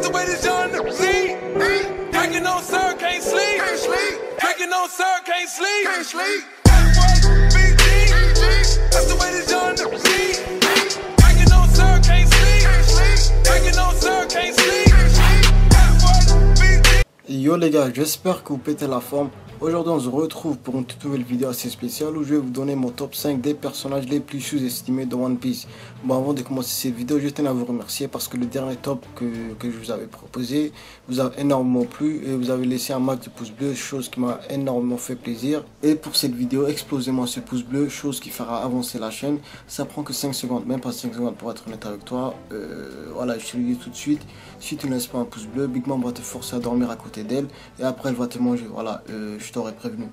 the way this young lead. Drinking on sir, can't sleep. Drinking on sir, can't sleep. BG, that's the way this young lead. Drinking on sir, can't sleep. Drinking on sir, can't sleep. Yo les gars, j'espère que vous pétez la forme. Aujourd'hui on se retrouve pour une toute nouvelle vidéo assez spéciale où je vais vous donner mon top 5 des personnages les plus sous-estimés de One Piece. Bon, avant de commencer cette vidéo, je tenais à vous remercier parce que le dernier top que je vous avais proposé vous a énormément plu et vous avez laissé un max de pouces bleus, chose qui m'a énormément fait plaisir. Et pour cette vidéo, explosez-moi ce pouce bleu, chose qui fera avancer la chaîne. Ça prend que 5 secondes, même pas 5 secondes pour être honnête avec toi. Voilà, je te le dis tout de suite. Si tu ne laisses pas un pouce bleu, Big Mom va te forcer à dormir à côté d'elle et après elle va te manger. Voilà, je t'aurais prévenu.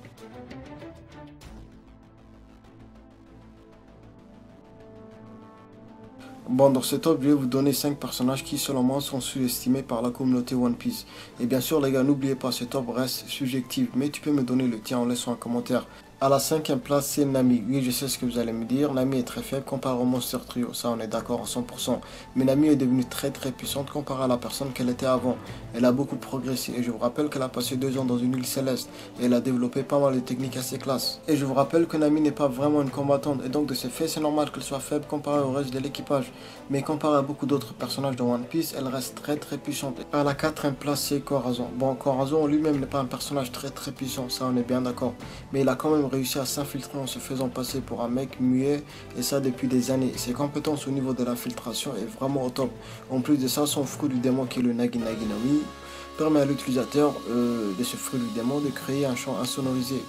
Bon, dans ce top, je vais vous donner 5 personnages qui, selon moi, sont sous-estimés par la communauté One Piece. Et bien sûr, les gars, n'oubliez pas, ce top reste subjectif, mais tu peux me donner le tien en laissant un commentaire. À la 5e place, c'est Nami. Oui, je sais ce que vous allez me dire. Nami est très faible comparé au Monster Trio. Ça, on est d'accord à 100%. Mais Nami est devenue très puissante comparé à la personne qu'elle était avant. Elle a beaucoup progressé. Et je vous rappelle qu'elle a passé 2 ans dans une île céleste. Et elle a développé pas mal de techniques assez classes. Et je vous rappelle que Nami n'est pas vraiment une combattante. Et donc, de ce fait, c'est normal qu'elle soit faible comparé au reste de l'équipage. Mais comparé à beaucoup d'autres personnages de One Piece, elle reste très puissante. À la 4e place, c'est Corazon. Bon, Corazon lui-même n'est pas un personnage très puissant. Ça, on est bien d'accord. Mais il a quand même réussi à s'infiltrer en se faisant passer pour un mec muet, et ça depuis des années. Ses compétences au niveau de l'infiltration est vraiment au top. En plus de ça, son fruit du démon qui est le Nagi Nagi no Mi permet à l'utilisateur de ce fruit du démon de créer un chant insonorisé.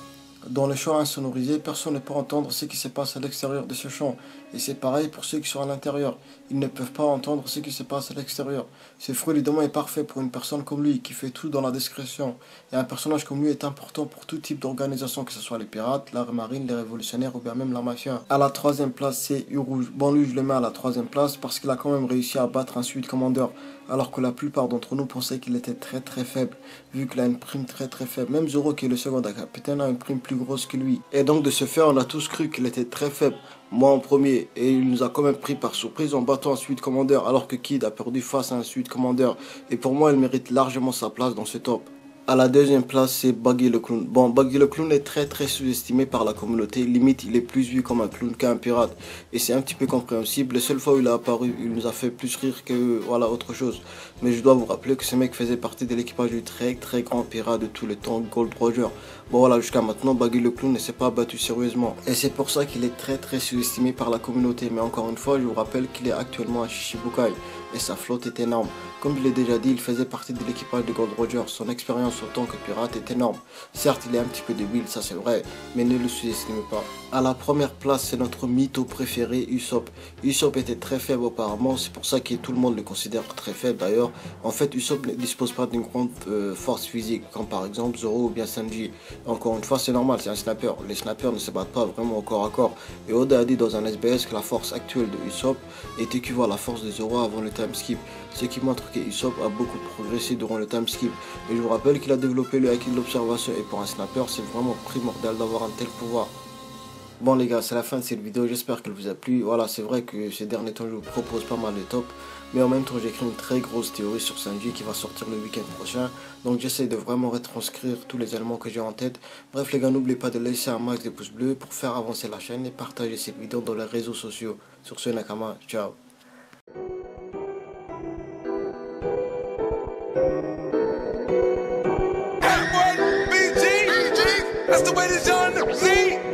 Dans le chant insonorisé, personne ne peut entendre ce qui se passe à l'extérieur de ce chant. Et c'est pareil pour ceux qui sont à l'intérieur. Ils ne peuvent pas entendre ce qui se passe à l'extérieur. Ce fruit du démon est parfait pour une personne comme lui, qui fait tout dans la discrétion. Et un personnage comme lui est important pour tout type d'organisation, que ce soit les pirates, l'armée marine, les révolutionnaires ou bien même la mafia. À la 3e place, c'est Urouge. Bon, lui, je le mets à la 3e place parce qu'il a quand même réussi à battre un Suite Commander. Alors que la plupart d'entre nous pensaient qu'il était très faible, vu qu'il a une prime très faible. Même Zoro, qui est le second capitaine, a une prime plus grosse que lui. Et donc de ce fait, on a tous cru qu'il était très faible. Moi en premier, et il nous a quand même pris par surprise en battant un Suite Commander, alors que Kid a perdu face à un Suite Commander. Et pour moi, il mérite largement sa place dans ce top. À la 2e place, c'est Buggy le Clown. Bon, Buggy le Clown est très sous-estimé par la communauté. Limite, il est plus vu comme un clown qu'un pirate. Et c'est un petit peu compréhensible. La seule fois où il a apparu, il nous a fait plus rire que voilà autre chose. Mais je dois vous rappeler que ce mec faisait partie de l'équipage du très grand pirate de tous les temps, Gold Roger. Bon voilà, jusqu'à maintenant, Buggy le Clown ne s'est pas battu sérieusement. Et c'est pour ça qu'il est très sous-estimé par la communauté. Mais encore une fois, je vous rappelle qu'il est actuellement à Shichibukai. Et sa flotte est énorme. Comme je l'ai déjà dit, il faisait partie de l'équipage de Gold Roger. Son expérience en tant que pirate est énorme. Certes, il est un petit peu débile, ça c'est vrai, mais ne le sous-estimez pas. À la 1re place, c'est notre mytho préféré, Usopp. Usopp était très faible auparavant, c'est pour ça que tout le monde le considère très faible d'ailleurs. En fait, Usopp ne dispose pas d'une grande force physique, comme par exemple Zoro ou bien Sanji. Encore une fois, c'est normal, c'est un sniper. Les snipers ne se battent pas vraiment au corps à corps. Et Oda a dit dans un SBS que la force actuelle de Usopp est équivalente à la force de Zoro avant le time skip. Ce qui montre que Usopp a beaucoup progressé durant le time skip. Et je vous rappelle qu'il a développé le haki de l'observation, et pour un sniper, c'est vraiment primordial d'avoir un tel pouvoir. Bon les gars, c'est la fin de cette vidéo, j'espère qu'elle vous a plu. Voilà, c'est vrai que ces derniers temps je vous propose pas mal de tops, mais en même temps j'ai écrit une très grosse théorie sur Sanji qui va sortir le week-end prochain. Donc j'essaie de vraiment retranscrire tous les éléments que j'ai en tête. Bref les gars, n'oubliez pas de laisser un max de pouces bleus pour faire avancer la chaîne et partager cette vidéo dans les réseaux sociaux. Sur ce, Nakama, ciao. That's the way this young lead.